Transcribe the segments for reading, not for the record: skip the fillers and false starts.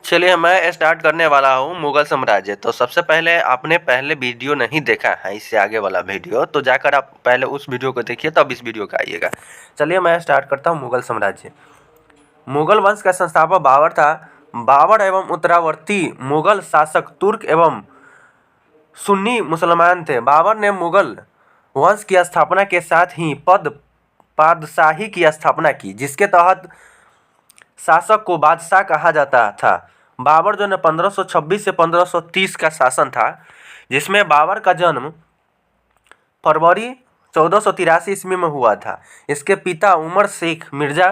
चलिए मैं स्टार्ट करने वाला हूँ मुगल साम्राज्य। तो सबसे पहले आपने पहले वीडियो नहीं देखा है, इससे आगे वाला वीडियो तो जाकर आप पहले उस वीडियो को देखिए तब इस वीडियो का आइएगा। चलिए मैं स्टार्ट करता हूँ मुगल साम्राज्य। मुगल वंश का संस्थापक बाबर था। बाबर एवं उत्तरावर्ती मुगल शासक तुर्क एवं सुन्नी मुसलमान थे। बाबर ने मुगल वंश की स्थापना के साथ ही पादशाही की स्थापना की, जिसके तहत शासक को बादशाह कहा जाता था। बाबर जो है 1526 से 1530 का शासन था, जिसमें बाबर का जन्म फरवरी 1483 ईस्वी में हुआ था। इसके पिता उमर शेख मिर्जा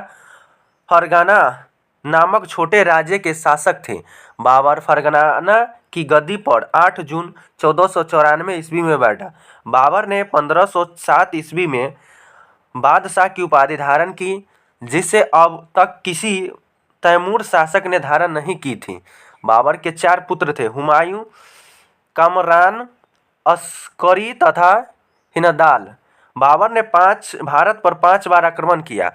फरगाना नामक छोटे राज्य के शासक थे। बाबर फरगाना की गद्दी पर 8 जून 1494 ईस्वी में बैठा। बाबर ने 1507 ईस्वी में बादशाह की उपाधि धारण की, जिसे अब तक किसी तैमूर शासक ने धारण नहीं की थी। बाबर के 4 पुत्र थे, हुमायूं, कामरान, अस्करी तथा हिंदलाल। बाबर ने भारत पर 5 बार आक्रमण किया।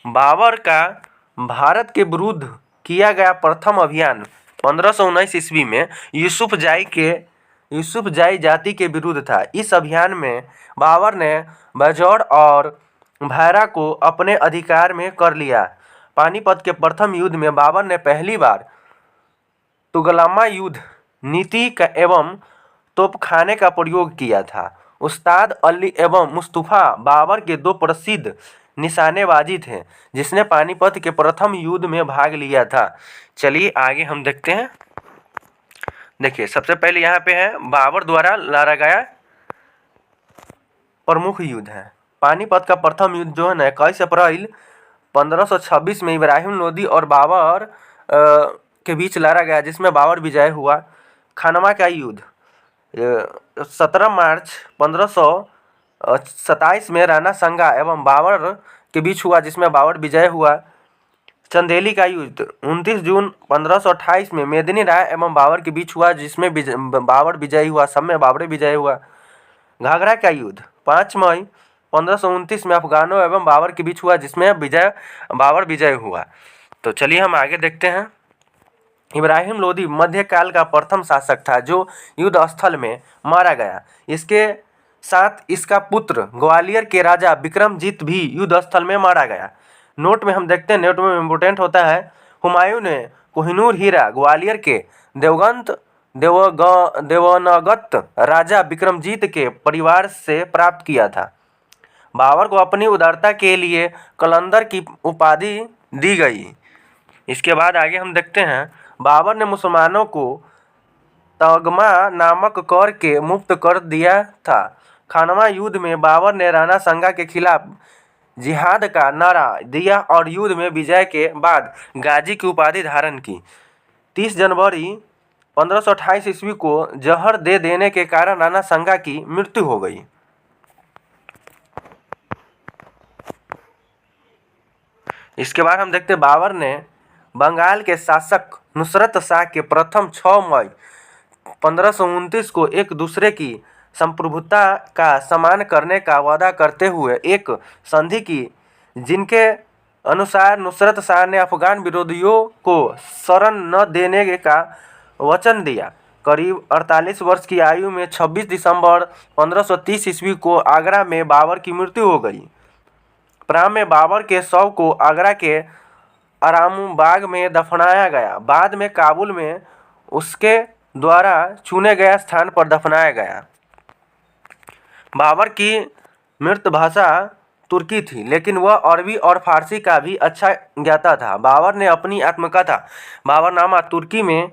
बाबर का भारत के विरुद्ध किया गया प्रथम अभियान 1519 ईस्वी में यूसुफजाई जाति के विरुद्ध था। इस अभियान में बाबर ने बाजौर और भैरा को अपने अधिकार में कर लिया। पानीपत के प्रथम युद्ध में बाबर ने पहली बार तुगलमा युद्ध नीति का एवं तोपखाने का प्रयोग किया था। उस्ताद अली एवं मुस्तफा बाबर के 2 प्रसिद्ध निशानेबाजी थे, जिसने पानीपत के प्रथम युद्ध में भाग लिया था। चलिए आगे हम देखते हैं। देखिए सबसे पहले यहाँ पे है बाबर द्वारा लड़ा गया प्रमुख युद्ध है। पानीपत का प्रथम युद्ध जो है ना 21 अप्रैल 1526 में इब्राहिम लोदी और बाबर के बीच लड़ा गया, जिसमें बाबर विजय हुआ। खानवा का युद्ध 17 मार्च 1527 में राणा संगा एवं बाबर के बीच हुआ, जिसमें बाबर विजय हुआ। चंदेली का युद्ध 29 जून 1528 में मेदिनी राय एवं बाबर के बीच हुआ, जिसमें बाबर विजयी हुआ। सब में बाबर विजय हुआ। घाघरा का युद्ध 5 मई 1529 में अफगानों एवं बाबर के बीच हुआ, जिसमें बाबर विजय हुआ। तो चलिए हम आगे देखते हैं। इब्राहिम लोदी मध्यकाल का प्रथम शासक था जो युद्ध स्थल में मारा गया। इसके साथ इसका पुत्र ग्वालियर के राजा विक्रमजीत भी युद्ध स्थल में मारा गया। नोट में हम देखते हैं, नोट में इम्पोर्टेंट होता है, हुमायूं ने कोहिनूर हीरा ग्वालियर के देवनगत राजा विक्रमजीत के परिवार से प्राप्त किया था। बाबर को अपनी उदारता के लिए कलंदर की उपाधि दी गई। इसके बाद आगे हम देखते हैं, बाबर ने मुसलमानों को तगमा नामक कर के मुक्त कर दिया था। खानवा युद्ध में बाबर ने राणा संगा के खिलाफ जिहाद का नारा दिया और युद्ध में विजय के बाद गाजी की उपाधि धारण की। 30 जनवरी 1528 ईस्वी को जहर दे देने के कारण राणा संगा की मृत्यु हो गई। इसके बाद हम देखते हैं, बाबर ने बंगाल के शासक नुसरत शाह के प्रथम 6 मई 1529 को एक दूसरे की संप्रभुता का सम्मान करने का वादा करते हुए एक संधि की, जिनके अनुसार नुसरत शाह ने अफगान विरोधियों को शरण न देने का वचन दिया। करीब 48 वर्ष की आयु में 26 दिसंबर 1530 ईस्वी को आगरा में बाबर की मृत्यु हो गई। प्रारंभ में बाबर के शव को आगरा के आरामबाग में दफनाया गया। बाद में काबुल में उसके द्वारा चुने गए स्थान पर दफनाया गया। बाबर की मातृभाषा तुर्की थी, लेकिन वह अरबी और फारसी का भी अच्छा ज्ञाता था। बाबर ने अपनी आत्मकथा बाबरनामा तुर्की में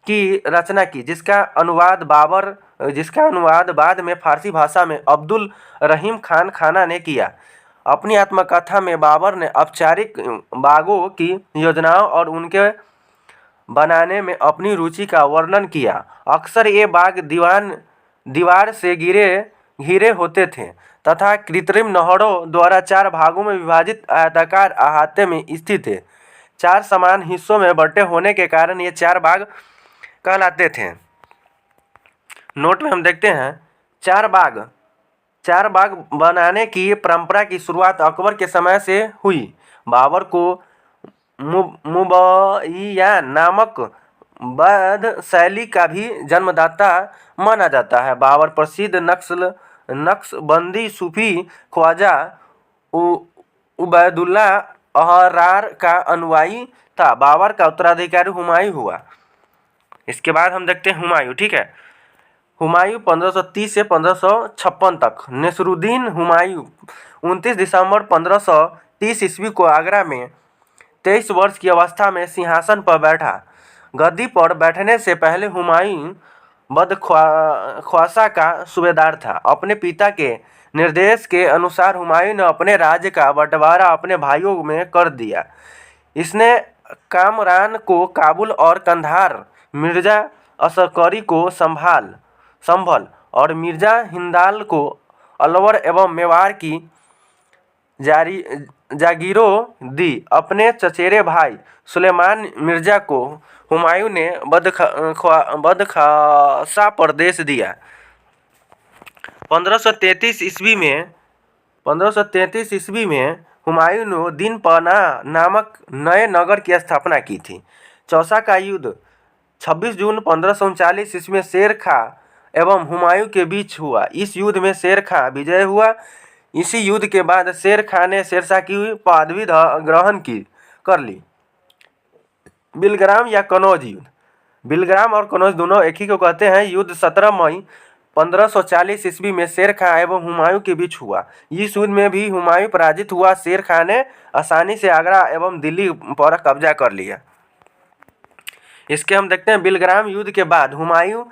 की रचना की, जिसका अनुवाद बाद में फारसी भाषा में अब्दुल रहीम खान खाना ने किया। अपनी आत्मकथा में बाबर ने औपचारिक बागों की योजनाओं और उनके बनाने में अपनी रुचि का वर्णन किया। अक्सर ये बाग दीवार से घिरे होते थे तथा कृत्रिम नहरों द्वारा 4 भागों में विभाजित आयताकार अहाते में स्थित थे। 4 समान हिस्सों में बंटे होने के कारण ये 4 बाग कहलाते थे। नोट में हम देखते हैं, 4 बाग बनाने की परंपरा की शुरुआत अकबर के समय से हुई। बाबर को मुबैया नामक वैध शैली का भी जन्मदाता माना जाता है। बाबर प्रसिद्ध नक्शबंदी सूफी ख्वाजा उबैदुल्ला अहरार का अनुयायी था। बाबर का उत्तराधिकारी हुमायूं हुआ। इसके बाद हम देखते हैं हुमायूं। ठीक है, हुमायूं 1530 से 1556 तक। नसरुद्दीन हुमायूं 29 दिसंबर 1530 ईस्वी को आगरा में 23 वर्ष की अवस्था में सिंहासन पर बैठा। गद्दी पर बैठने से पहले हुमायूं बदख्वासा का सूबेदार था। अपने पिता के निर्देश के अनुसार हुमायूं ने अपने राज्य का बंटवारा अपने भाइयों में कर दिया। इसने कामरान को काबुल और कंधार, मिर्जा असकरी को संभल और मिर्जा हिंदाल को अलवर एवं मेवाड़ की जागीरों दी। अपने चचेरे भाई सुलेमान मिर्जा को हुमायूं ने बदख्वासा प्रदेश दिया। 1533 ईस्वी में हुमायूं ने दिन पनाह नामक नए नगर की स्थापना की थी। चौसा का युद्ध 26 जून 1539 ईस्वी में शेर खां एवं हुमायूं के बीच हुआ। इस युद्ध में शेर खां विजय हुआ। इसी युद्ध के बाद शेर खां ने शेरशाह की पदवी ग्रहण कर ली। बिलग्राम या कनौज युद्ध। बिलग्राम और कनौज दोनों एक ही को कहते हैं। युद्ध 17 मई 1540 ईस्वी में शेर खां एवं हुमायूं के बीच हुआ। इस युद्ध में भी हुमायूं पराजित हुआ। शेर खां ने आसानी से आगरा एवं दिल्ली पर कब्जा कर लिया। इसके हम देखते हैं बिलग्राम युद्ध के बाद हुमायूं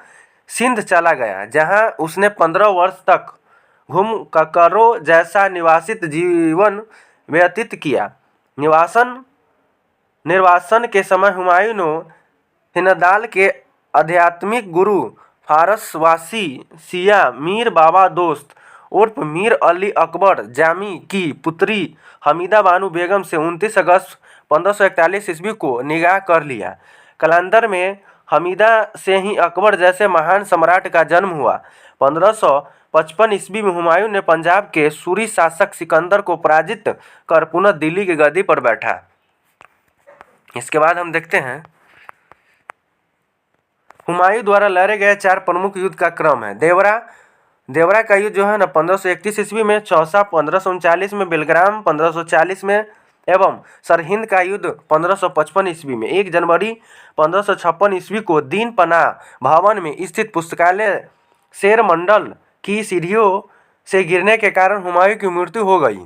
सिंध चला गया, जहां उसने 15 वर्ष तक घुमक्करों जैसा निवासित जीवन व्यतीत किया। निर्वासन के समय हुमायूं ने हिंदाल के आध्यात्मिक गुरु फारसवासी सिया मीर बाबा दोस्त उर्फ मीर अली अकबर जामी की पुत्री हमीदा बानो बेगम से 29 अगस्त 1541 ईस्वी को निकाह कर लिया। कलंदर में हमीदा से ही अकबर जैसे महान सम्राट का जन्म हुआ। 1555 ईस्वी में हुमायूं ने पंजाब के सूरी शासक सिकंदर को पराजित कर पुनः दिल्ली की गद्दी पर बैठा। इसके बाद हम देखते हैं हुमायूं द्वारा लड़े गए 4 प्रमुख युद्ध का क्रम है। देवरा का युद्ध जो है ना 1531 ईस्वी में, चौसा 1539 में, बिलग्राम 1540 में एवं सरहिंद का युद्ध 1555 ईस्वी में। 1 जनवरी 1556 ईस्वी को दीन पनाह भवन में स्थित पुस्तकालय शेर मंडल की सीढ़ियों से गिरने के कारण हुमायूं की मृत्यु हो गई।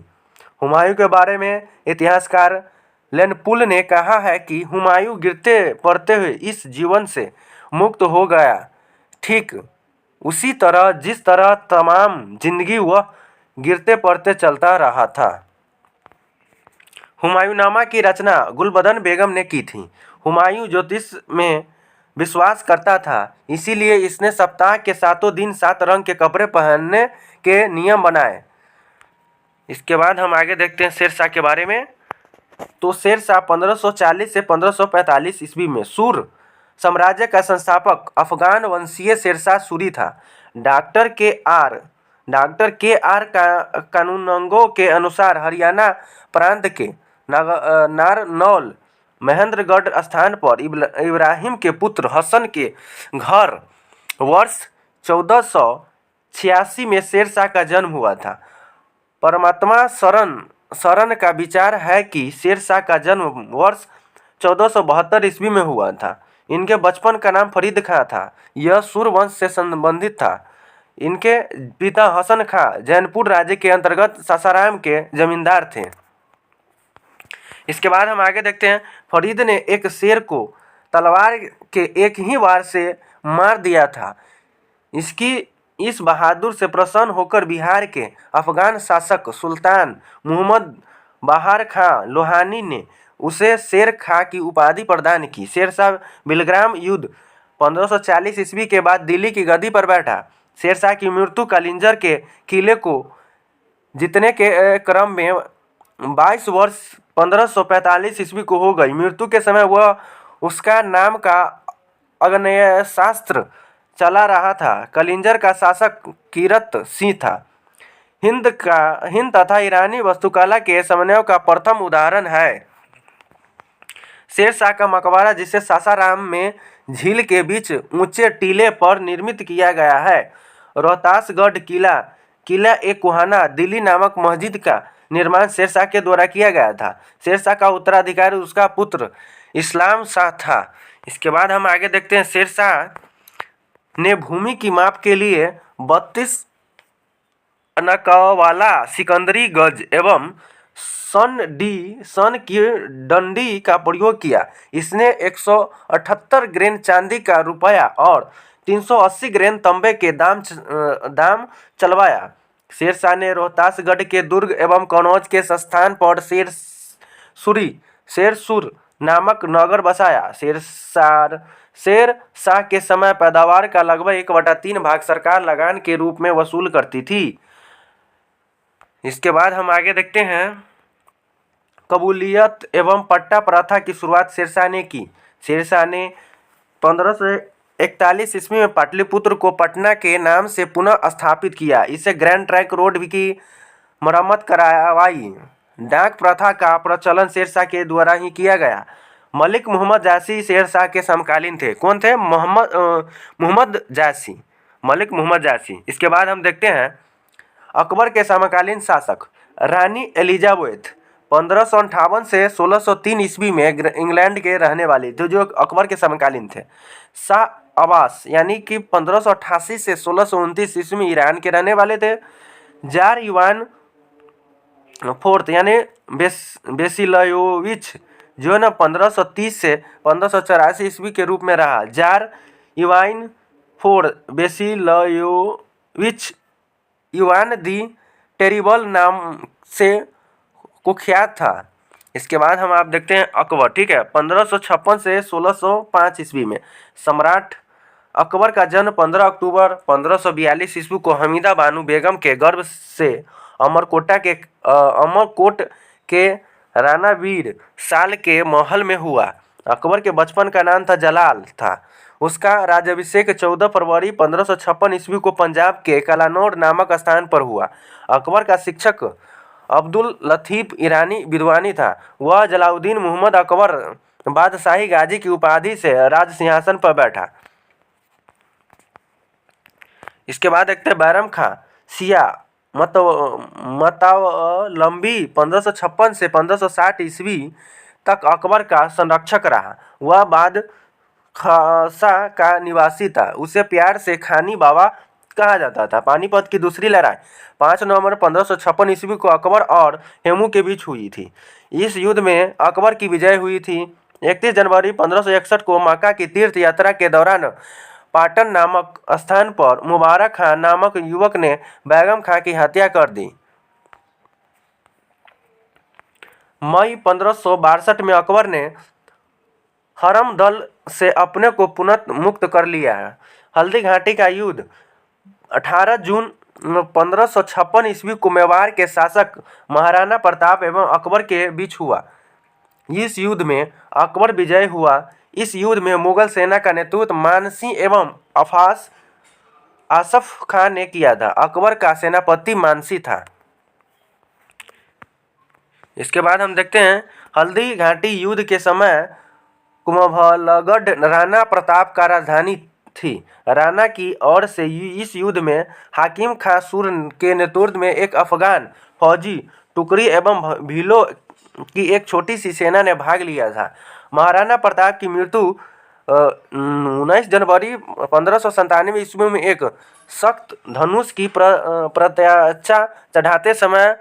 हुमायूं के बारे में इतिहासकार लेनपुल ने कहा है कि हुमायूं गिरते पड़ते हुए इस जीवन से मुक्त हो गया, ठीक उसी तरह जिस तरह तमाम जिंदगी वह गिरते पड़ते चलता रहा था। हुमायूंनामा की रचना गुलबदन बेगम ने की थी। हुमायूं ज्योतिष में विश्वास करता था, इसीलिए इसने सप्ताह के 7 दिन 7 रंग के कपड़े पहनने के नियम बनाए। इसके बाद हम आगे देखते हैं शेरशाह के बारे में। तो शेरशाह 1540 से 1545 ईस्वी में सूर साम्राज्य का संस्थापक अफगान वंशीय शेरशाह सूरी था। डॉक्टर के आर कानूनगो के अनुसार हरियाणा प्रांत के नारनौल महेंद्रगढ़ स्थान पर इब्राहिम के पुत्र हसन के घर वर्ष 1486 में शेरशाह का जन्म हुआ था। परमात्मा शरण का विचार है कि शेरशाह का जन्म वर्ष 1472 ईस्वी में हुआ था। इनके बचपन का नाम फरीद खां था। यह सूर वंश से संबंधित था। इनके पिता हसन खां जैनपुर राज्य के अंतर्गत सासाराम के जमींदार थे। इसके बाद हम आगे देखते हैं फरीद ने एक शेर को तलवार के एक ही वार से मार दिया था। इस बहादुर से प्रसन्न होकर बिहार के अफगान शासक सुल्तान मुहम्मद बहार खां लोहानी ने उसे शेर खां की उपाधि प्रदान की। शेरशाह बिलग्राम युद्ध 1540 ईस्वी के बाद दिल्ली की गद्दी पर बैठा। शेरशाह की मृत्यु कलिंजर के किले को जीतने के क्रम में 22 वर्ष 1545 ईस्वी को हो गई। मृत्यु के समय वह उसका नाम का आग्नेयास्त्र चला रहा था। कलिंजर का शासक कीरत सिंह था। हिंद तथा ईरानी वास्तुकला के समन्वय का प्रथम उदाहरण है। शेरशाह का मकबरा, जिसे सासाराम में झील के बीच ऊंचे टीले पर निर्मित किया गया है। रोहतासगढ़ किला, किला ए कुहाना दिल्ली नामक मस्जिद का निर्माण शेरशाह के द्वारा किया गया था। शेरशाह का उत्तराधिकारी उसका पुत्र इस्लाम शाह था। इसके बाद हम आगे देखते हैं, शेरशाह ने भूमि की माप के लिए 32 नकवाला सिकंदरी गज एवं सन की डंडी का प्रयोग किया। इसने 178 ग्रेन चांदी का रुपया और 380 ग्रेन तांबे के दाम चलवाया। शेरशाह ने रोहतासगढ़ के दुर्ग एवं कन्नौज के स्थान पर शेरसुर नामक नगर बसाया। शेरशाह के समय पैदावार का लगभग 1/3 भाग सरकार लगान के रूप में वसूल करती थी। इसके बाद हम आगे देखते हैं, कबूलियत एवं पट्टा प्रथा की शुरुआत शेरशाह ने की। शेरशाह ने 1541 ईस्वी में पाटलिपुत्र को पटना के नाम से पुनः स्थापित किया। इसे ग्रैंड ट्रंक रोड की मरम्मत करवाई। डाक प्रथा का प्रचलन शेरशाह के द्वारा ही किया गया। मलिक मोहम्मद जासी शेरशाह के समकालीन थे। कौन थे? मोहम्मद जासी, मलिक मोहम्मद जासी। इसके बाद हम देखते हैं, अकबर के समकालीन शासक रानी एलिजाबेथ 1558 से 1603 ईस्वी में इंग्लैंड के रहने वाली थी, जो अकबर के समकालीन थे। शाह अब्बास यानी कि 1588 से 1629 ईस्वी में ईरान के रहने वाले थे। जार इवान फोर्थ यानी बेसिलयोविच जो है ना 1530 से 1584 ईस्वी के रूप में रहा। जार इवान फोर्थ बेसिलयोविच इवान दी टेरिबल नाम से कुख्यात था। इसके बाद हम आप देखते हैं अकबर, ठीक है, 1556 से 1605 ईस्वी में। सम्राट अकबर का जन्म 15 अक्टूबर 1542 ईस्वी को हमीदा बानो बेगम के गर्भ से अमरकोट के राणा वीर साल के महल में हुआ। अकबर के बचपन का नाम था जलाल था। उसका राज्याभिषेक 14 फरवरी 1556 ईस्वी को पंजाब के कलानौर नामक स्थान पर हुआ। अकबर का शिक्षक अब्दुल लतीफ ईरानी विद्वानी था। वह जलालुद्दीन मुहम्मद अकबर बादशाही गाजी की उपाधि से राज सिंहासन पर बैठा। इसके बाद देखते हैं बैरम खां सिया मतवालंबी 1556 से 1560 ईस्वी तक अकबर का संरक्षक रहा। वह बाद खासा का निवासी था। उसे प्यार से खानी बाबा कहा जाता था। पानीपत की दूसरी लड़ाई 5 नवंबर 1556 ईस्वी को अकबर और हेमू के बीच हुई थी। इस युद्ध में अकबर की विजय हुई थी। 31 जनवरी 1561 को मक्का की तीर्थ यात्रा के दौरान पाटन नामक स्थान पर मुबारक खान नामक युवक ने बैगम खां की हत्या कर दी। मई 1562 में अकबर ने हरम दल से अपने को पुनः मुक्त कर लिया है। हल्दी घाटी का युद्ध 18 जून 1556 ईस्वी को मेवाड़ के शासक महाराणा प्रताप एवं अकबर के बीच हुआ। इस युद्ध में अकबर विजय हुआ। इस युद्ध में मुगल सेना का नेतृत्व मानसी एवं आसफ खान ने किया था। अकबर का सेनापति मानसी था। इसके बाद हम देखते हैं, हल्दी घाटी युद्ध के समय कुंभलगढ़ राणा प्रताप का राजधानी थी। राणा की ओर से इस युद्ध में हाकिम खां सूर के नेतृत्व में एक अफगान फौजी टुकड़ी एवं भीलों की एक छोटी सी सेना ने भाग लिया था। महाराणा प्रताप की मृत्यु 19 जनवरी 1597 ईस्वी में एक सख्त धनुष की प्रत्याचा चढ़ाते समय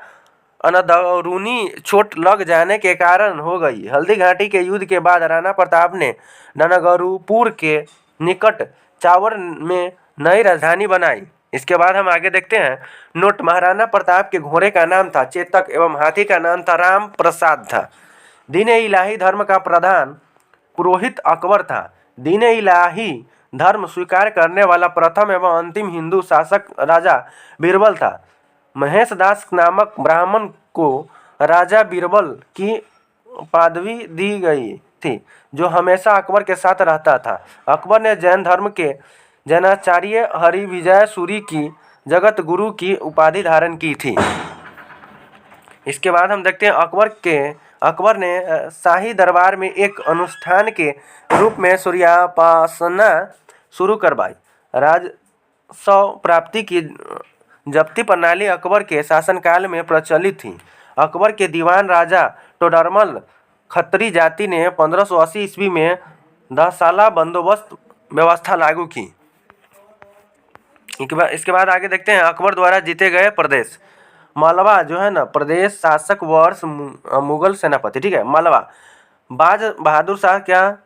अनदरूनी चोट लग जाने के कारण हो गई। हल्दी घाटी के युद्ध के बाद राणा प्रताप ने ननगरुपुर के निकट चावर में नई राजधानी बनाई। इसके बाद हम आगे देखते हैं, नोट महाराणा प्रताप के घोड़े का नाम था चेतक एवं हाथी का नाम था राम प्रसाद था। दीन इलाही धर्म का प्रधान पुरोहित अकबर था। दीन इलाही धर्म स्वीकार करने वाला प्रथम एवं अंतिम हिंदू शासक राजा बीरबल था। महेश दास नामक ब्राह्मण को राजा बीरबल की पदवी दी गई थी, जो हमेशा अकबर के साथ रहता था। अकबर ने जैन धर्म के जैनाचार्य हरिविजय सूरी की जगत गुरु की उपाधि धारण की थी। इसके बाद हम देखते हैं, अकबर के अकबर ने शाही दरबार में एक अनुष्ठान के रूप में सूर्योपासना शुरू करवाई। राजस्व प्राप्ति की जब्ती प्रणाली अकबर के शासनकाल में प्रचलित थी। अकबर के दीवान राजा टोडरमल खत्री जाति ने 1580 ईस्वी में 10 साला बंदोबस्त व्यवस्था लागू की। इसके बाद आगे देखते हैं अकबर द्वारा जीते गए प्रदेश। मालवा जो है ना प्रदेश शासक वर्ष मुगल सेनापति, ठीक है। मालवा बाज बहादुर शाह क्या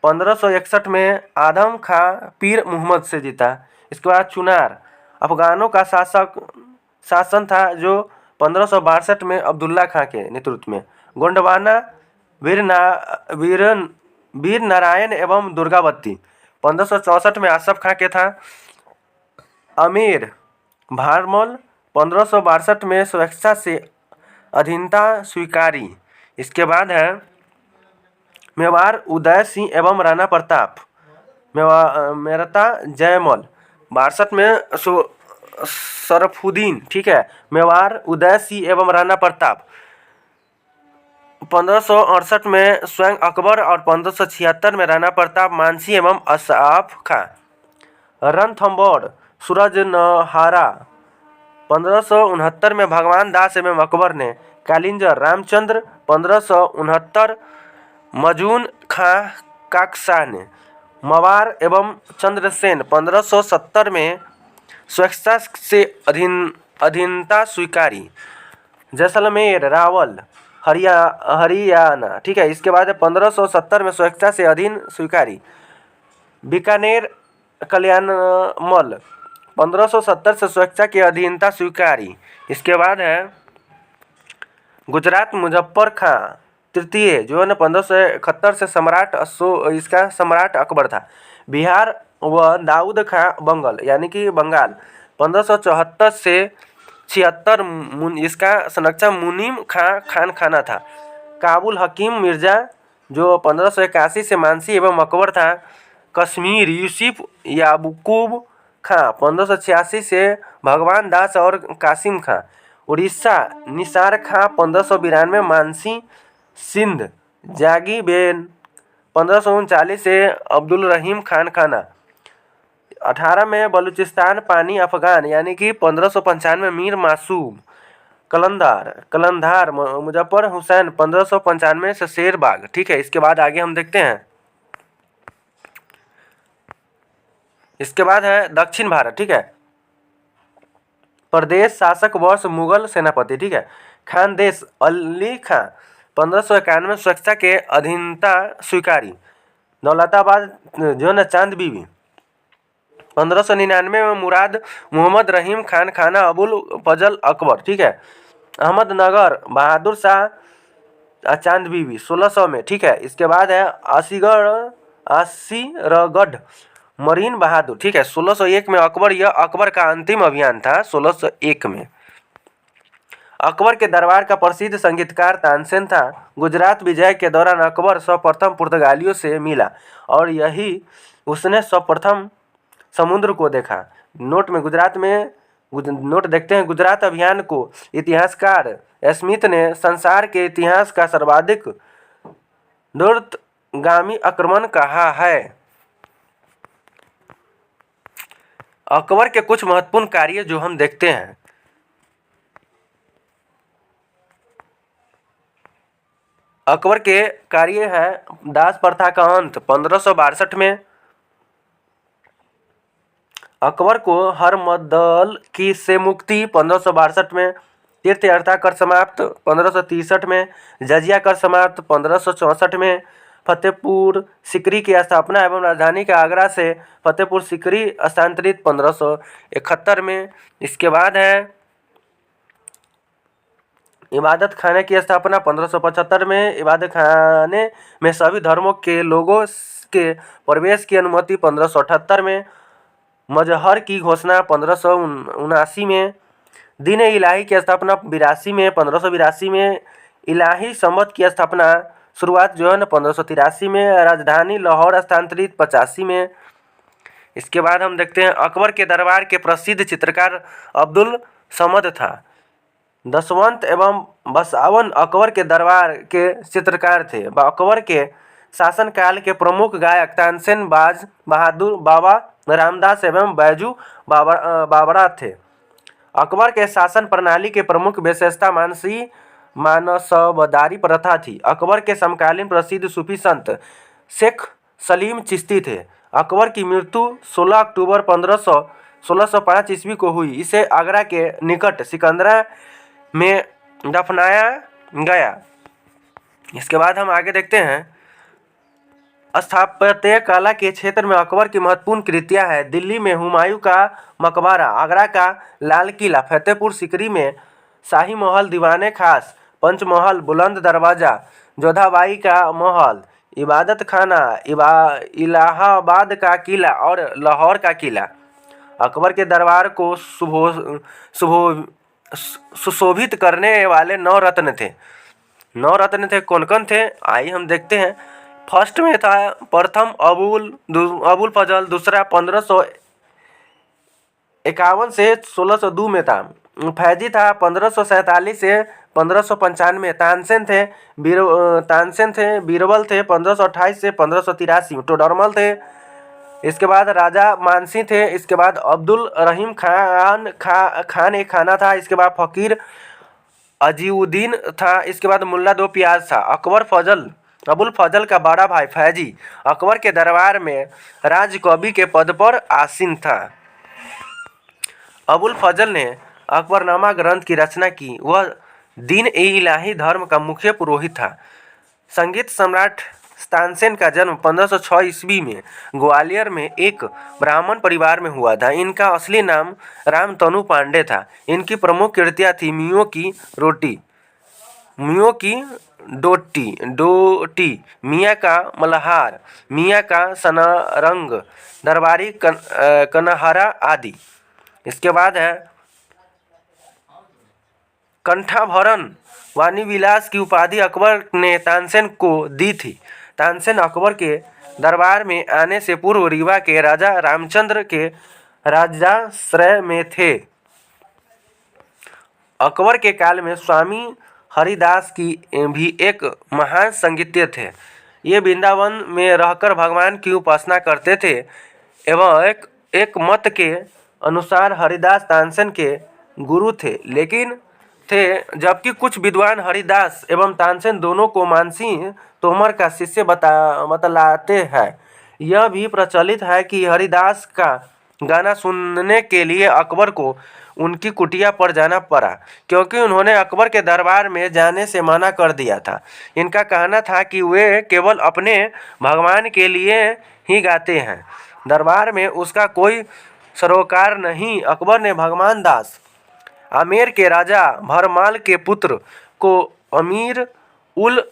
1561 में आदम खां पीर मोहम्मद से जीता। इसके बाद चुनार अफगानों का शासन था जो 1562 में अब्दुल्ला खां के नेतृत्व में। गोंडवाना वीर नारायण एवं दुर्गावती 1564 में आसफ खां के था। अमीर भारमल 1562 में स्वेच्छा से अधीनता स्वीकारी। इसके बाद है मेवाड़ उदय सिंह एवं राणा प्रताप। मेरता जयमल 62 में शरफुद्दीन, ठीक है। मेवाड़ उदय सिंह एवं राणा प्रताप 1568 में स्वयं अकबर और 1576 में राणा प्रताप मानसी एवं असाफ खां। रणथंभौर सूरजनहारा 1569 में भगवान दास एवं अकबर ने। कालिंजर रामचंद्र 1569 मजून खां काकशाह ने। मवार एवं चंद्रसेन 1570 में स्वेच्छा से अधीनता स्वीकारी। जैसलमेर रावल हरियाणा, ठीक है। इसके बाद 1570 में स्वेच्छा से अधीन स्वीकारी। बीकानेर कल्याणमल 1570 से स्वेच्छा की अधीनता स्वीकारी। इसके बाद है गुजरात मुजफ्फर खां तृतीय जो है ना 1571 से इसका सम्राट अकबर था। बिहार व दाऊद खां बंगाल यानी कि बंगाल 1574 से 76 इसका संरक्षक मुनीम खां खाना था। काबुल हकीम मिर्जा जो 1581 से मानसी एवं अकबर था। कश्मीर यूसुफ याकूब खां 1586 से भगवान दास और कासिम खां। उड़ीसा निसार खां 1592 मानसी। सिंध जागी बेन 1539 से अब्दुल रहीम खान खाना। 18 में बलूचिस्तान पानी अफगान यानी कि 1595 मीर मासूम। कलंधार मुजफ्फर हुसैन 1595 से शेरबाग, ठीक है। इसके बाद आगे हम देखते हैं। इसके बाद है दक्षिण भारत, ठीक है। प्रदेश शासक वर्ष मुगल सेनापति, ठीक है। खानदेश अली खां 1591 स्वेच्छा के अधीनता स्वीकारी। दौलताबाद जो है चांद बीबी 1599 में मुराद मोहम्मद रहीम खान खाना अबुल फजल अकबर, ठीक है। अहमदनगर बहादुर शाह चांद बीबी 1600 में, ठीक है। इसके बाद है आसीरगढ़ मरीन बहादुर, ठीक है। 1601 में अकबर, यह अकबर का अंतिम अभियान था 1601 में। अकबर के दरबार का प्रसिद्ध संगीतकार तानसेन था। गुजरात विजय के दौरान अकबर सर्वप्रथम पुर्तगालियों से मिला और यही उसने सर्वप्रथम समुद्र को देखा। नोट देखते हैं। गुजरात अभियान को इतिहासकार स्मिथ ने संसार के इतिहास का सर्वाधिक दूरगामी आक्रमण कहा है। अकबर के कुछ महत्वपूर्ण कार्य जो हम देखते हैं। अकबर के कार्य है दास प्रथा का अंत 1562 में। अकबर को हर मदल की से मुक्ति 1562 में। तीर्थ यात्रा कर समाप्त 1563 में। जजिया कर समाप्त 1564 में। फतेहपुर सिकरी की स्थापना एवं राजधानी के आगरा से फतेहपुर सिकरी स्थानांतरित 1571 में। इसके बाद है इबादत खाने की स्थापना 1575 में। इबादत खाने में सभी धर्मों के लोगों के प्रवेश की अनुमति 1578 में। मजहर की घोषणा 1579 में। दीन इलाही की स्थापना 82 में 1582 में। इलाही संवत की स्थापना शुरुआत जो है ना 1583 में। राजधानी लाहौर स्थानांतरित 85 में। इसके बाद हम देखते हैं अकबर के दरबार के प्रसिद्ध चित्रकार अब्दुल समद था। दशवंत एवं बसावन अकबर के दरबार के चित्रकार थे। अकबर के शासनकाल के प्रमुख गायक तानसेन, बाज बहादुर, बाबा रामदास एवं बैजू बावरा थे। अकबर के शासन प्रणाली के प्रमुख विशेषता मानसबदारी प्रथा थी। अकबर के समकालीन प्रसिद्ध सूफी संत शेख सलीम चिश्ती थे। अकबर की मृत्यु 16 अक्टूबर 1605 ईस्वी को हुई। इसे आगरा के निकट सिकंदरा में दफनाया गया। इसके बाद हम आगे देखते हैं। स्थापत्य कला के क्षेत्र में अकबर की महत्वपूर्ण कृतियां हैं। दिल्ली में हुमायूं का मकबरा, आगरा का लाल किला, फतेहपुर सीकरी में शाही महल, दीवाने खास, पंचमहल, बुलंद दरवाजा, जोधाबाई का महल, इबादत खाना, इलाहाबाद का किला और लाहौर का किला। अकबर के दरबार को सुशोभित करने वाले 9 रत्न थे। 9 रत्न थे, कौन कौन थे आइए हम देखते हैं। फर्स्ट में था प्रथम अबुल फजल, दूसरा 1551 से 1602 में था। फैजी था 1547 से 1595। तानसेन थे, बीरबल थे 1528 से 1583। टोडरमल थे। इसके बाद राजा मानसी थे। इसके बाद अब्दुल रहीम खान एक खाना था। इसके बाद फकीर अजीउद्दीन था। इसके बाद मुल्ला दो प्याज था। अबुल फजल का बड़ा भाई फैजी अकबर के दरबार में राजकवि के पद पर आसीन था। अबुल फजल ने अकबरनामा ग्रंथ की रचना की। वह दीन-ए-इलाही धर्म का मुख्य पुरोहित था। संगीत सम्राट तानसेन का जन्म 1506 ईस्वी में ग्वालियर में एक ब्राह्मण परिवार में हुआ था। इनका असली नाम रामतनु पांडे था। इनकी प्रमुख कृतियाँ थी मियों की डोटी, मियाँ का मल्हार, मियाँ का सनारंग, दरबारी कन्हारा आदि। इसके बाद है कंठाभरण वाणी विलास की उपाधि अकबर ने तानसेन को दी थी। तानसेन अकबर के दरबार में आने से पूर्व रीवा के राजा रामचंद्र के राजाश्रय में थे। अकबर के काल में स्वामी हरिदास की भी एक महान संगीतज्ञ थे। ये वृंदावन में रहकर भगवान की उपासना करते थे एवं एक मत के अनुसार हरिदास तानसेन के गुरु थे, जबकि कुछ विद्वान हरिदास एवं तानसेन दोनों को मानसी तोमर का शिष्य बतलाते हैं। यह भी प्रचलित है कि हरिदास का गाना सुनने के लिए अकबर को उनकी कुटिया पर जाना पड़ा, क्योंकि उन्होंने अकबर के दरबार में जाने से मना कर दिया था। इनका कहना था कि वे केवल अपने भगवान के लिए ही गाते हैं, दरबार में उसका कोई सरोकार नहीं। अकबर ने भगवान दास आमेर के राजा भरमाल के पुत्र को अमीर उल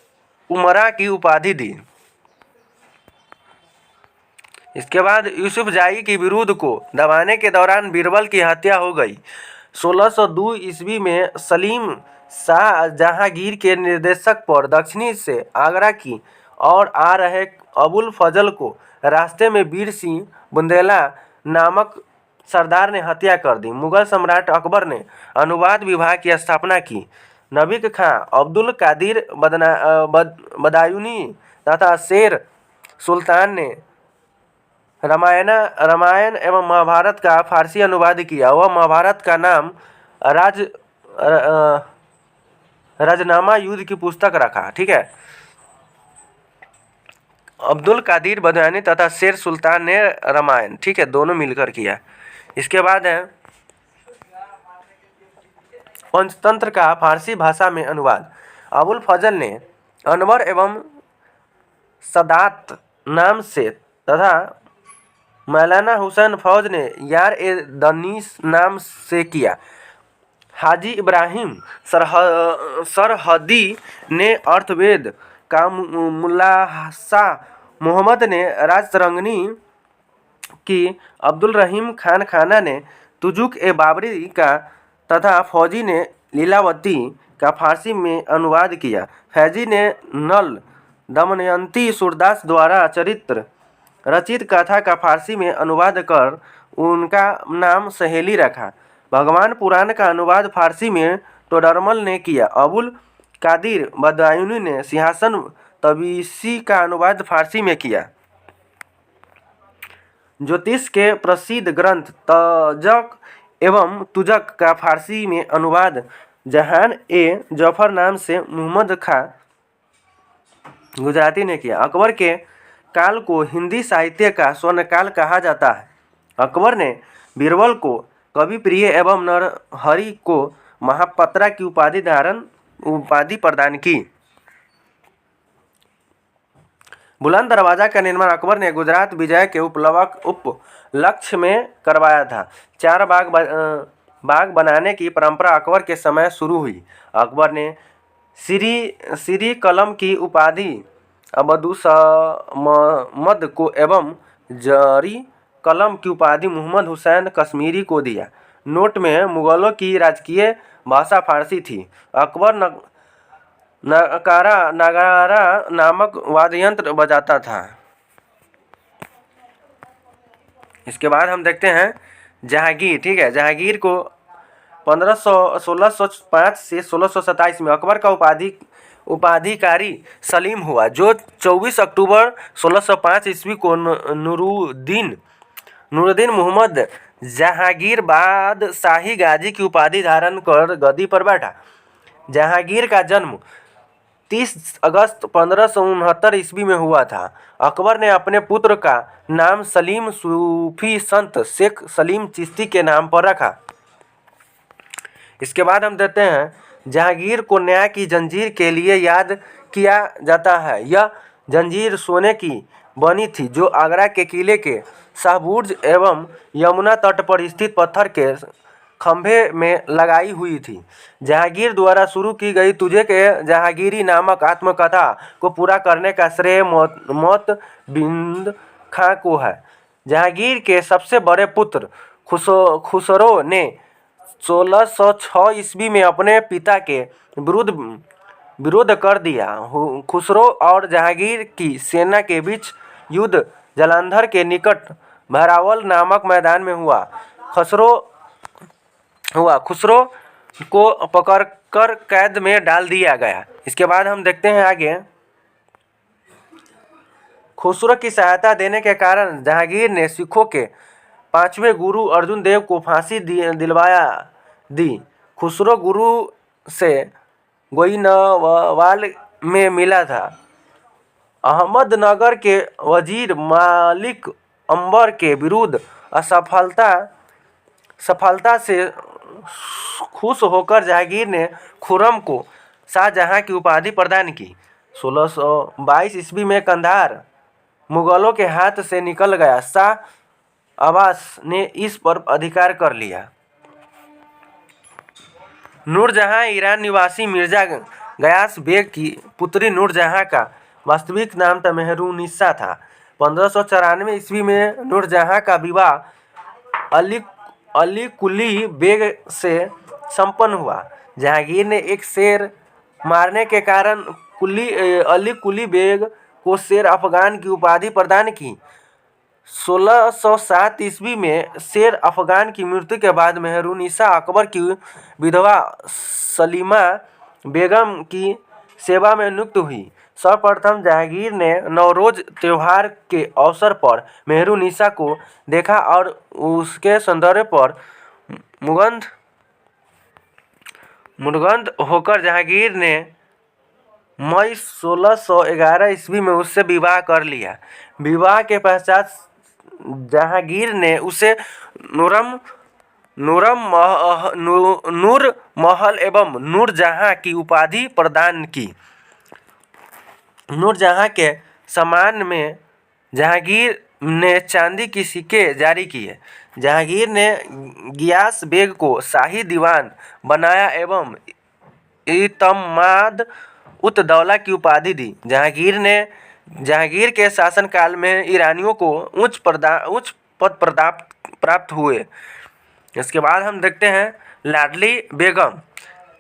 उमरा की उपाधि दी। इसके बाद यूसुफ जाही के विरोध को दबाने के दौरान बीरबल की हत्या हो गई। 1602 ईस्वी में सलीम शाह जहांगीर के निर्देशक पर दक्षिणी से आगरा की ओर आ रहे अबुल फजल को रास्ते में वीर सिंह बुंदेला नामक सरदार ने हत्या कर दी। मुगल सम्राट अकबर ने अनुवाद विभाग की स्थापना की। नबीक खां, अब्दुल कादिर बदायूनी तथा शेर सुल्तान ने रामायण एवं महाभारत का फारसी अनुवाद किया। वह महाभारत का नाम राजनामा युद्ध की पुस्तक रखा। ठीक है। अब्दुल कादिर बदायूनी तथा शेर सुल्तान ने रामायण, ठीक है, दोनों मिलकर किया। इसके बाद है पंचतंत्र का फारसी भाषा में अनुवाद। अबुल फजल ने अनवर एवं सदात नाम से तथा मौलाना हुसैन फौज ने यार ए दनीस नाम से किया। हाजी इब्राहिम सरहदी ने अर्थवेद का, मुल्ला शाह मोहम्मद ने राजतरंगिणी की, अब्दुल रहीम खाना ने तुजुक ए बाबरी का तथा फौजी ने लीलावती का फारसी में अनुवाद किया। फैजी ने नल दमयंती सूरदास द्वारा चरित्र रचित कथा का फारसी में अनुवाद कर उनका नाम सहेली रखा। भगवान पुराण का अनुवाद फारसी में टोडरमल ने किया। अबुल कादिर बदायूनी ने सिंहासन तबीसी का अनुवाद फारसी में किया। ज्योतिष के प्रसिद्ध ग्रंथ तजक एवं तुजक का फारसी में अनुवाद जहान ए जफर नाम से मोहम्मद खां गुजराती ने किया। अकबर के काल को हिंदी साहित्य का स्वर्णकाल कहा जाता है। अकबर ने बीरबल को कवि प्रिय एवं नरहरि को महापात्रा की उपाधि प्रदान की। बुलंद दरवाजा का निर्माण अकबर ने गुजरात विजय के उपलक्ष्य में करवाया था। 4 बाग बनाने की परंपरा अकबर के समय शुरू हुई। अकबर ने श्री कलम की उपाधि अब्दुस्समद को एवं जरी कलम की उपाधि मोहम्मद हुसैन कश्मीरी को दिया। नोट में मुगलों की राजकीय भाषा फारसी थी। अकबर नगारा नामक वाद्ययंत्र बजाता था। इसके बाद हम देखते हैं जहांगीर। ठीक है, जहांगीर को 1605 से 1627 में अकबर का उपाधिकारी सलीम हुआ, जो 24 अक्टूबर 1605 ईस्वी को नूरुद्दीन मोहम्मद जहांगीर बादशाही गाजी की उपाधि धारण कर गद्दी पर बैठा। जहांगीर का जन्म 30 अगस्त 1569 ईस्वी में हुआ था। अकबर ने अपने पुत्र का नाम सलीम सूफी संत शेख सलीम चिश्ती के नाम पर रखा। इसके बाद हम देते हैं जहांगीर को न्याय की जंजीर के लिए याद किया जाता है। यह जंजीर सोने की बनी थी, जो आगरा के किले के शाहबुर्ज एवं यमुना तट पर स्थित पत्थर के खंभे में लगाई हुई थी। जहांगीर द्वारा शुरू की गई तुझे के जहांगीरी नामक आत्मकथा को पूरा करने का श्रेय मोतबिंद खां को है। जहांगीर के सबसे बड़े पुत्र खुसरो ने 1606 ईस्वी में अपने पिता के विरोध कर दिया। खुसरो और जहांगीर की सेना के बीच युद्ध जालंधर के निकट भरावल नामक मैदान में हुआ। खुसरो को पकड़कर कैद में डाल दिया गया। इसके बाद हम देखते हैं आगे। खुसरो की सहायता देने के कारण जहांगीर ने सिखों के 5वें गुरु अर्जुन देव को फांसी दी। खुसरो गुरु से गोइनवाल में मिला था। अहमदनगर के वजीर मालिक अंबर के विरुद्ध सफलता से खुश होकर जहांगीर ने खुर्रम को शाहजहां की उपाधि प्रदान की। 1622 ईस्वी में कंधार मुगलों के हाथ से निकल गया। शाह अब्बास ने इस पर अधिकार कर लिया। नूरजहां ईरान निवासी मिर्जा गयास बेग की पुत्री नूरजहां का वास्तविक नाम मेहरुन्निसा था। 1594 ईस्वी में नूरजहां का विवाह अली कुली बेग से संपन्न हुआ। जहांगीर ने एक शेर मारने के कारण अली कुली बेग को शेर अफगान की उपाधि प्रदान की। 1607 ईस्वी में शेर अफगान की मृत्यु के बाद मेहरुन्निसा अकबर की विधवा सलीमा बेगम की सेवा में नियुक्त हुई। सर्वप्रथम जहांगीर ने नवरोज त्योहार के अवसर पर मेहरुन्निसा को देखा और उसके सौंदर्य पर मुग्ध होकर जहांगीर ने मई 1611 ईस्वी में उससे विवाह कर लिया। विवाह के पश्चात जहांगीर ने उसे नूर महल एवं नूरजहां की उपाधि प्रदान की। नूरजहां के सम्मान में जहांगीर ने चांदी की सिक्के जारी किए। जहांगीर ने गियास बेग को शाही दीवान बनाया एवं इतमाद उत दौला की उपाधि दी। जहांगीर के शासनकाल में ईरानियों को उच्च पद प्राप्त हुए। इसके बाद हम देखते हैं लाडली बेगम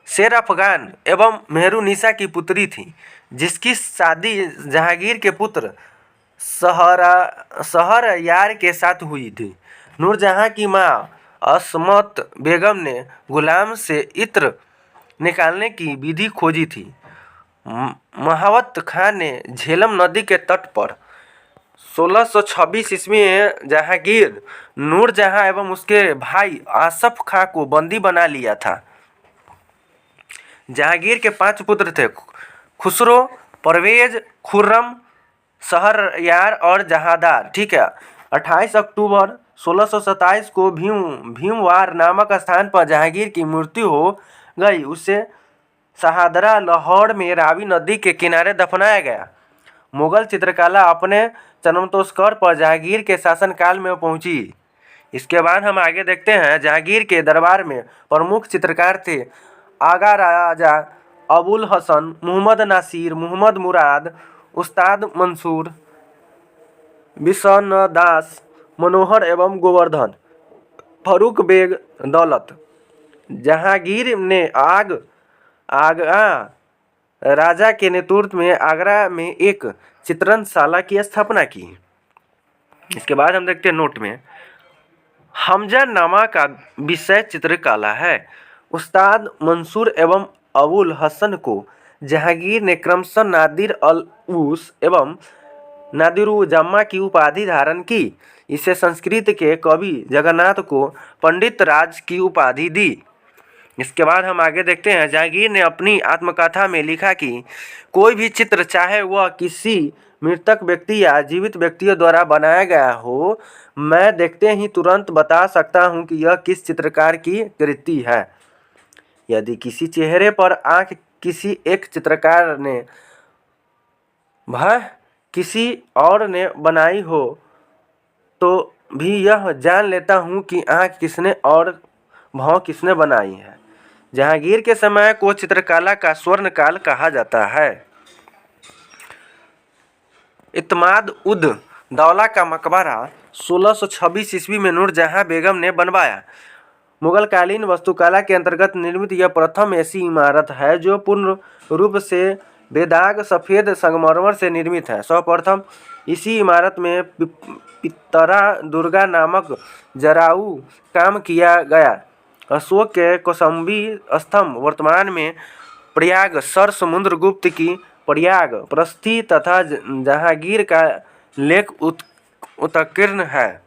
शेर अफगान एवं मेहरुन्निसा की पुत्री थी, जिसकी शादी जहांगीर के पुत्र शहरयार के साथ हुई थी। नूरजहां की मां असमत बेगम ने गुलाम से इत्र निकालने की विधि खोजी थी। महावत खान ने झेलम नदी के तट पर 1626 ईस्वी में जहांगीर नूरजहां एवं उसके भाई आसफ खां को बंदी बना लिया था। जहांगीर के 5 पुत्र थे, खुसरो, परवेज, खुर्रम, शहरयार और जहांदार। ठीक है। 28 अक्टूबर 1627 को भीमवार नामक स्थान पर जहांगीर की मृत्यु हो गई। उसे शहादरा लाहौर में रावी नदी के किनारे दफनाया गया। मुगल चित्रकला अपने चरमोत्कर्ष पर जहांगीर के शासनकाल में पहुंची। इसके बाद हम आगे देखते हैं। जहांगीर के दरबार में प्रमुख चित्रकार थे आगा राजा अबुल हसन, मोहम्मद नासिर, मोहम्मद मुराद, उस्ताद मंसूर, बिशनदास, मनोहर एवं गोवर्धन, फरूक बेग, दौलत। जहांगीर ने आगरा राजा के नेतृत्व में आगरा में एक चित्रणशाला की स्थापना की। इसके बाद हम देखते हैं नोट में, हमजानामा का विषय चित्रकला है। उस्ताद मंसूर एवं अबुल हसन को जहांगीर ने क्रमशः नादिर अल उस एवं नादिरुज्जमा की उपाधि धारण की। इसे संस्कृत के कवि जगन्नाथ को पंडित राज की उपाधि दी। इसके बाद हम आगे देखते हैं। जहांगीर ने अपनी आत्मकथा में लिखा कि कोई भी चित्र, चाहे वह किसी मृतक व्यक्ति या जीवित व्यक्तियों द्वारा बनाया गया हो, मैं देखते ही तुरंत बता सकता हूं कि यह किस चित्रकार की कृति है। यदि किसी चेहरे पर आंख किसी एक चित्रकार ने वह किसी और ने बनाई हो तो भी यह जान लेता हूं कि आंख किसने और भौं किसने बनाई है। जहांगीर के समय को चित्रकला का स्वर्ण काल कहा जाता है। इत्माद उद दौला का मकबरा 1626 ईस्वी में नूरजहां बेगम ने बनवाया। मुगलकालीन वास्तुकला के अंतर्गत निर्मित यह प्रथम ऐसी इमारत है जो पूर्ण रूप से बेदाग सफ़ेद संगमरमर से निर्मित है। सर्वप्रथम इसी इमारत में पित्तरा दुर्गा नामक जराऊ काम किया गया। अशोक के कौशाम्बी स्तंभ वर्तमान में प्रयाग सर समुद्रगुप्त की प्रयाग प्रस्थि तथा जहांगीर का लेख उत्कीर्ण है।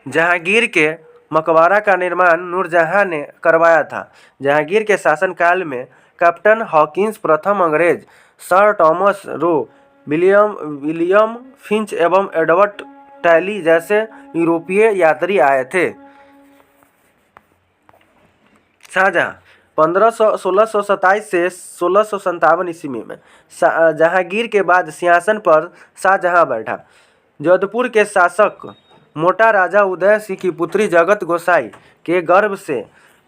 जहांगीर के मकबरा का निर्माण नूरजहां ने करवाया था। जहांगीर के शासनकाल में कैप्टन हॉकिंस प्रथम अंग्रेज, sir Thomas Roe, William Finch एवं एडवर्ड टैली जैसे यूरोपीय यात्री आए थे। शाहजहां 1627 से 1657 ईस्वी में जहांगीर के बाद सिंहासन पर शाहजहां बैठा। जोधपुर के शासक मोटा राजा उदय सिंह की पुत्री जगत गोसाई के गर्भ से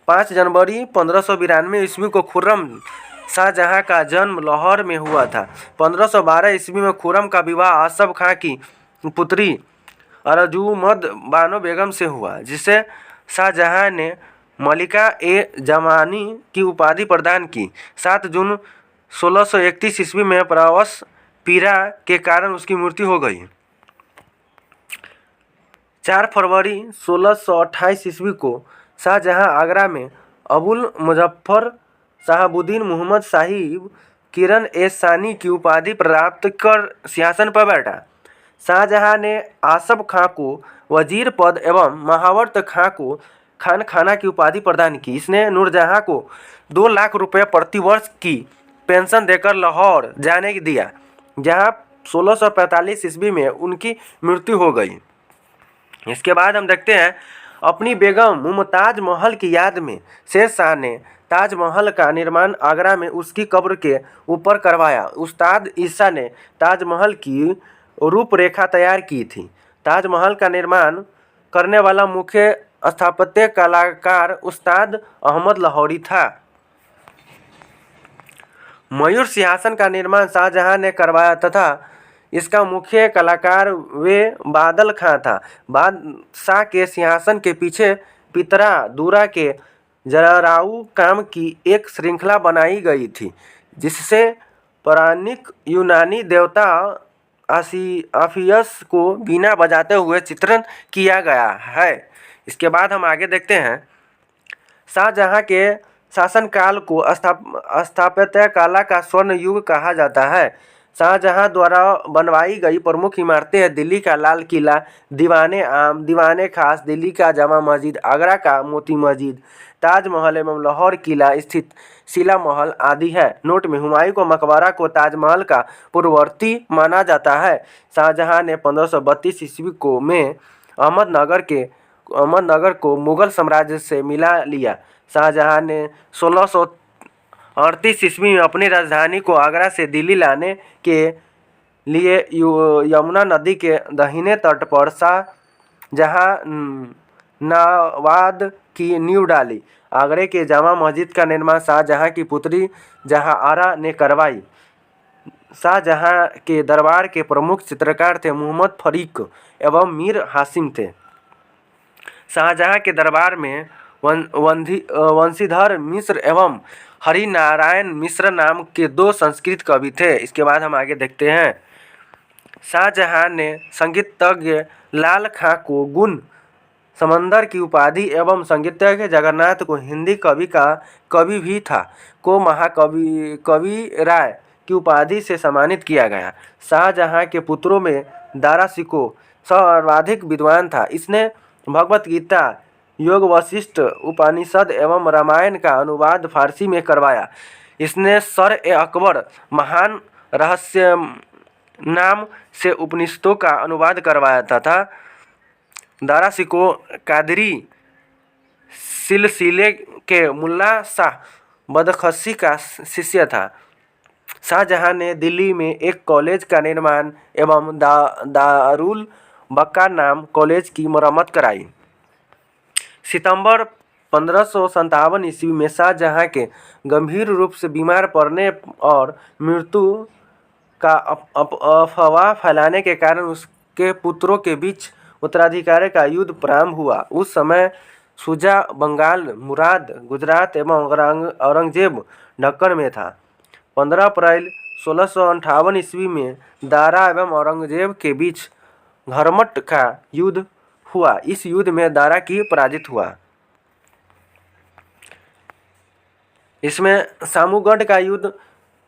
5 जनवरी 1592 ईस्वी को खुर्रम शाहजहां का जन्म लाहौर में हुआ था। 1512 ईस्वी में खुर्रम का विवाह आसफ खां की पुत्री अर्जुमंद बानो बेगम से हुआ, जिसे शाहजहां ने मलिका ए जमानी की उपाधि प्रदान की। 7 जून 1631 ईस्वी में प्रसव पीड़ा के कारण उसकी मृत्यु हो गई। 4 फरवरी 1628 ईस्वी को शाहजहां आगरा में अबुल मुजफ्फर शहाबुद्दीन मोहम्मद साहिब किरण ए सानी की उपाधि प्राप्त कर सिंहासन पर बैठा। शाहजहां ने आसफ खां को वजीर पद एवं महावर्त खां को खान खाना की उपाधि प्रदान की। इसने नूरजहां को 2 लाख रुपये प्रतिवर्ष की पेंशन देकर लाहौर जाने दिया, जहां 1645 ईस्वी में उनकी मृत्यु हो गई। इसके बाद हम देखते हैं, अपनी बेगम मुमताज महल की याद में शेरशाह ने ताजमहल का निर्माण आगरा में उसकी कब्र के ऊपर करवाया। उस्ताद ईसा ने ताजमहल की रूपरेखा तैयार की थी। ताजमहल का निर्माण करने वाला मुख्य स्थापत्य कलाकार उस्ताद अहमद लाहौरी था। मयूर सिंहासन का निर्माण शाहजहां ने करवाया तथा इसका मुख्य कलाकार वे बादल खां था। बादशाह के सिंहासन के पीछे पितरा दूरा के जराऊ काम की एक श्रृंखला बनाई गई थी, जिससे पौराणिक यूनानी देवता आफियस को बीना बजाते हुए चित्रण किया गया है। इसके बाद हम आगे देखते हैं, शाहजहां के शासनकाल को स्थापत्य कला का स्वर्ण युग कहा जाता है। शाहजहां द्वारा बनवाई गई प्रमुख इमारतें हैं दिल्ली का लाल किला, दीवाने आम, दीवाने खास, दिल्ली का जामा मस्जिद, आगरा का मोती मस्जिद, ताजमहल एवं लाहौर किला स्थित शिला महल आदि है। नोट में हुमायूं को मकबरा को ताजमहल का पूर्ववर्ती माना जाता है। शाहजहां ने 1532 ईस्वी को में अहमदनगर को मुगल साम्राज्य से मिला लिया। शाहजहां ने 1638 ईस्वी में अपनी राजधानी को आगरा से दिल्ली लाने के लिए यमुना नदी के दाहिने तट पर शाहजहानाबाद की नींव डाली। आगरे के जामा मस्जिद का निर्माण शाहजहां की पुत्री जहांआरा ने करवाई। शाहजहां के दरबार के प्रमुख चित्रकार थे मोहम्मद फरीक एवं मीर हासिम थे। शाहजहां के दरबार में वंशीधर मिश्र एवं हरिनारायण मिश्र नाम के 2 संस्कृत कवि थे। इसके बाद हम आगे देखते हैं। शाहजहां ने संगीतज्ञ लाल खां को गुण समंदर की उपाधि एवं संगीतज्ञ जगन्नाथ को हिंदी कवि का कवि भी था को कवि राय की उपाधि से सम्मानित किया गया। शाहजहां के पुत्रों में दारा शिकोह सर्वाधिक विद्वान था। इसने भगवत गीता, योग वशिष्ठ, उपनिषद एवं रामायण का अनुवाद फारसी में करवाया। इसने सर-ए-अकबर महान रहस्य नाम से उपनिषदों का अनुवाद करवाया था। दारा शिकोह कादरी सिलसिले के मुल्ला शाह बदख्शी का शिष्य था। शाहजहां ने दिल्ली में एक कॉलेज का निर्माण एवं दारुल बक्का नाम कॉलेज की मरम्मत कराई। सितंबर 1557 ईस्वी में शाहजहां के गंभीर रूप से बीमार पड़ने और मृत्यु का अफवाह फैलाने के कारण उसके पुत्रों के बीच उत्तराधिकारी का युद्ध प्रारंभ हुआ। उस समय शुजा बंगाल, मुराद गुजरात एवं औरंगजेब दक्कन में था। 15 अप्रैल 1658 ईस्वी में दारा एवं औरंगजेब के बीच घरमट का युद्ध हुआ। इस युद्ध में दारा की पराजित हुआ। इसमें सामूगढ़ का युद्ध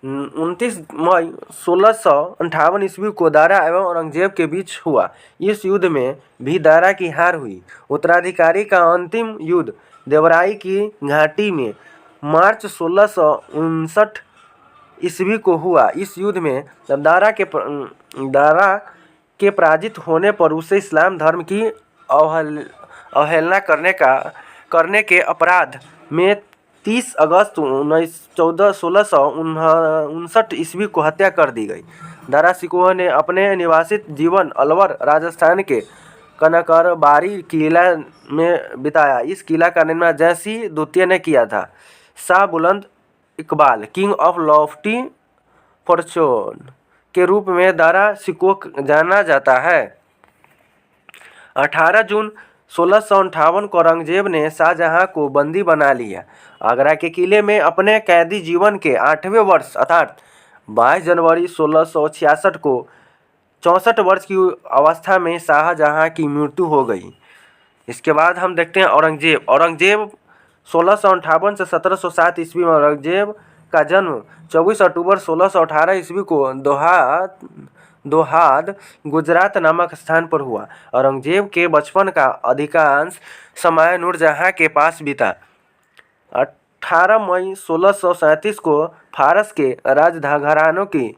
29 मई 1658 ईस्वी को दारा एवं औरंगजेब के बीच हुआ। इस युद्ध में भी दारा की हार हुई। उत्तराधिकारी का अंतिम युद्ध देवराई की घाटी में मार्च 1659 ईस्वी को हुआ। इस युद्ध में दारा के पराजित होने पर उसे इस्लाम धर्म की अवहेलना करने के अपराध में 30 अगस्त 1659 ईस्वी को हत्या कर दी गई। दारा शिकोह ने अपने निवासित जीवन अलवर राजस्थान के कनकरबारी किला में बिताया। इस किला का निर्माण जयसिंह द्वितीय ने किया था। शाह बुलंद Iqbal, king of Lofty Fortune के रूप में दारा शिकोह जाना जाता है। 18 जून 1658 को औरंगजेब ने शाहजहां को बंदी बना लिया। आगरा के किले में अपने कैदी जीवन के 8वें वर्ष अर्थात 22 जनवरी 1666 को 64 वर्ष की अवस्था में शाहजहां की मृत्यु हो गई। इसके बाद हम देखते हैं औरंगजेब 1658 से 1707 ईस्वी में औरंगजेब का जन्म 24 अक्टूबर 1618 ईस्वी को दोहाद गुजरात नामक स्थान पर हुआ। औरंगजेब के बचपन का अधिकांश समय नूरजहां के पास बीता। 18 मई 1637 को फारस के राजघरानों की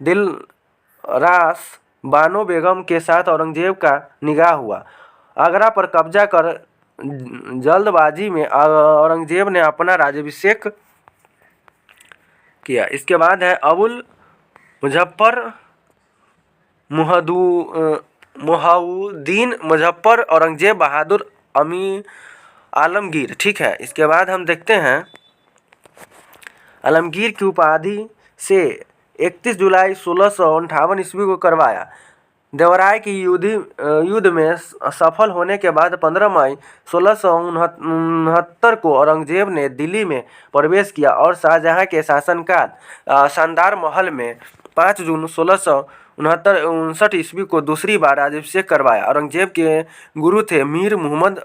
दिलरास बानो बेगम के साथ औरंगजेब का निकाह हुआ। आगरा पर कब्जा कर जल्दबाजी में औरंगजेब ने अपना राज्याभिषेक किया। इसके बाद है अबुल मुजफ्फर मुहाउद्दीन मुजफ्फर औरंगजेब बहादुर आलमगीर। ठीक है, इसके बाद हम देखते हैं आलमगीर की उपाधि से 31 जुलाई 1658 ईस्वी को करवाया। देवराय की युद्ध में सफल होने के बाद 15 मई 1669 को औरंगजेब ने दिल्ली में प्रवेश किया और शाहजहां के शासनकाल शानदार महल में 5 जून 1659 ईस्वी को दूसरी बार राज्याभिषेक करवाया। औरंगजेब के गुरु थे मीर मुहम्मद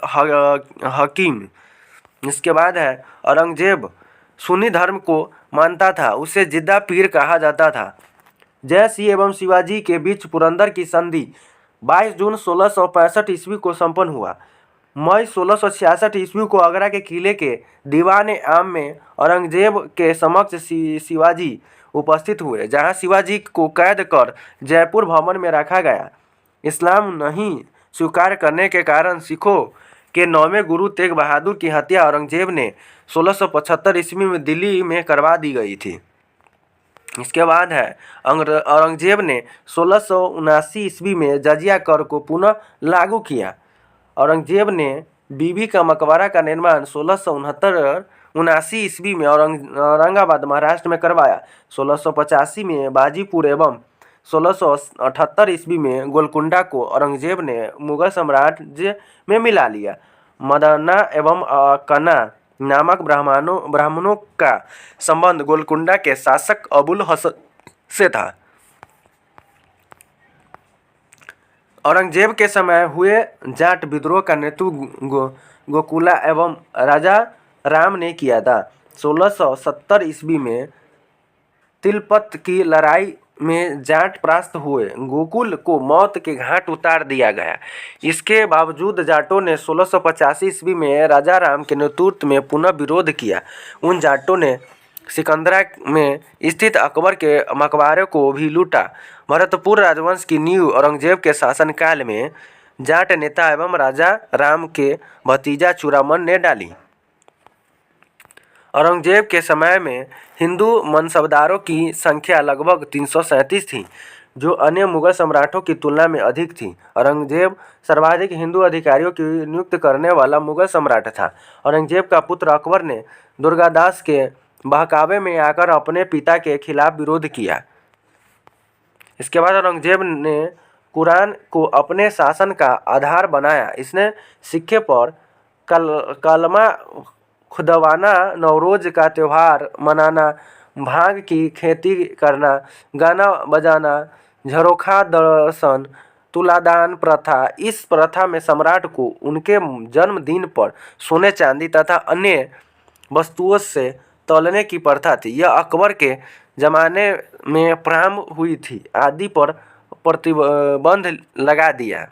हकीम। इसके बाद है औरंगजेब सुन्नी धर्म को मानता था, उसे जिद्दा पीर कहा जाता था। जय सिंह एवं शिवाजी के बीच पुरंदर की संधि 22 जून 1665 ईस्वी को संपन्न हुआ। मई 1666 ईस्वी को आगरा के किले के दीवान आम में औरंगजेब के समक्ष शिवाजी उपस्थित हुए, जहां शिवाजी को कैद कर जयपुर भवन में रखा गया। इस्लाम नहीं स्वीकार करने के कारण सिखों के 9वें गुरु तेग बहादुर की हत्या औरंगजेब ने 1675 ईस्वी में दिल्ली में करवा दी गई थी। इसके बाद है औरंगजेब ने 1679 ईस्वी में जजिया कर को पुनः लागू किया। औरंगजेब ने बीबी का मकबरा का निर्माण 1669 ईस्वी में औरंगाबाद महाराष्ट्र में करवाया। 1685 में बाजीपुर एवं 1678 ईस्वी में गोलकुंडा को औरंगजेब ने मुगल साम्राज्य में मिला लिया। मदना एवं कना नामक ब्राह्मणों का संबंध गोलकुंडा के शासक अबुल हसन से था। औरंगजेब के समय हुए जाट विद्रोह का नेतृत्व गोकुला एवं राजा राम ने किया था। 1670 ईस्वी में तिलपत की लड़ाई में जाट परास्त हुए। गोकुल को मौत के घाट उतार दिया गया। इसके बावजूद जाटों ने 1685 ईस्वी में राजा राम के नेतृत्व में पुनः विरोध किया। उन जाटों ने सिकंदरा में स्थित अकबर के मकबरे को भी लूटा। भरतपुर राजवंश की नींव औरंगजेब के शासनकाल में जाट नेता एवं राजा राम के भतीजा चूड़ामन ने डाली। औरंगजेब के समय में हिंदू मनसबदारों की संख्या लगभग 337 थी, जो अन्य मुगल सम्राटों की तुलना में अधिक थी। औरंगजेब सर्वाधिक हिंदू अधिकारियों की नियुक्त करने वाला मुगल सम्राट था। औरंगजेब का पुत्र अकबर ने दुर्गादास के बहकावे में आकर अपने पिता के खिलाफ विरोध किया। इसके बाद औरंगजेब ने कुरान को अपने शासन का आधार बनाया। इसने सिक्के पर कलमा खुदवाना, नवरोज का त्यौहार मनाना, भांग की खेती करना, गाना बजाना, झरोखा दर्शन, तुलादान प्रथा। इस प्रथा में सम्राट को उनके जन्मदिन पर सोने चांदी तथा अन्य वस्तुओं से तौलने की प्रथा थी। यह अकबर के जमाने में प्रारंभ हुई थी, आदि पर प्रतिबंध लगा दिया।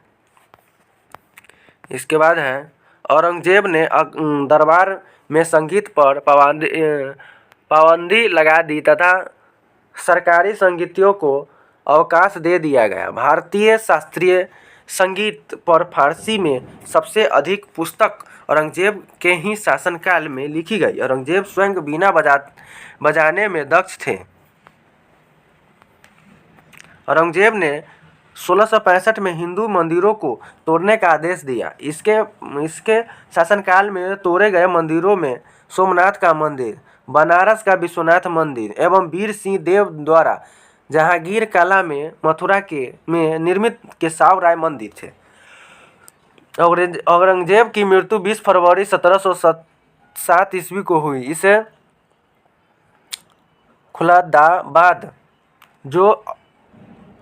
इसके बाद है औरंगजेब ने दरबार में संगीत पर पाबंदी लगा दी तथा सरकारी संगीतों को अवकाश दे दिया गया। भारतीय शास्त्रीय संगीत पर फारसी में सबसे अधिक पुस्तक औरंगजेब के ही शासनकाल में लिखी गई। औरंगजेब स्वयं बीना बजाने में दक्ष थे। औरंगजेब ने 1665 में हिंदू मंदिरों को तोड़ने का आदेश दिया। इसके शासनकाल में तोड़े गए मंदिरों में सोमनाथ का मंदिर, बनारस का विश्वनाथ मंदिर एवं वीर सिंह देव द्वारा जहांगीर कला में मथुरा में निर्मित केशव राय मंदिर थे। औरंगजेब की मृत्यु 20 फरवरी 1707 ईस्वी को हुई। इसे खुलादाबाद, जो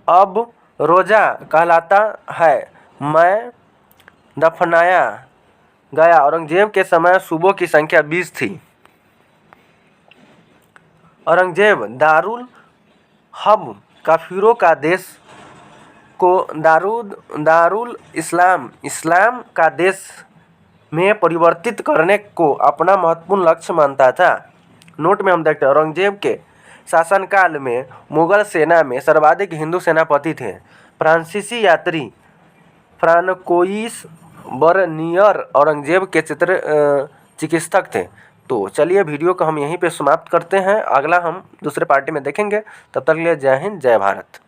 अब रोजा कहलाता है, में दफनाया गया। औरंगजेब के समय सूबों की संख्या 20 थी। औरंगजेब दारुल हब काफिरों का देश को दारुल इस्लाम का देश में परिवर्तित करने को अपना महत्वपूर्ण लक्ष्य मानता था। नोट में हम देखते हैं औरंगजेब के शासनकाल में मुगल सेना में सर्वाधिक हिंदू सेनापति थे। फ्रांसीसी यात्री फ्रांकोइस बर्नियर औरंगजेब के चिकित्सक थे। तो चलिए वीडियो को हम यहीं पे समाप्त करते हैं। अगला हम दूसरे पार्टी में देखेंगे। तब तक के लिए जय हिंद, जय भारत।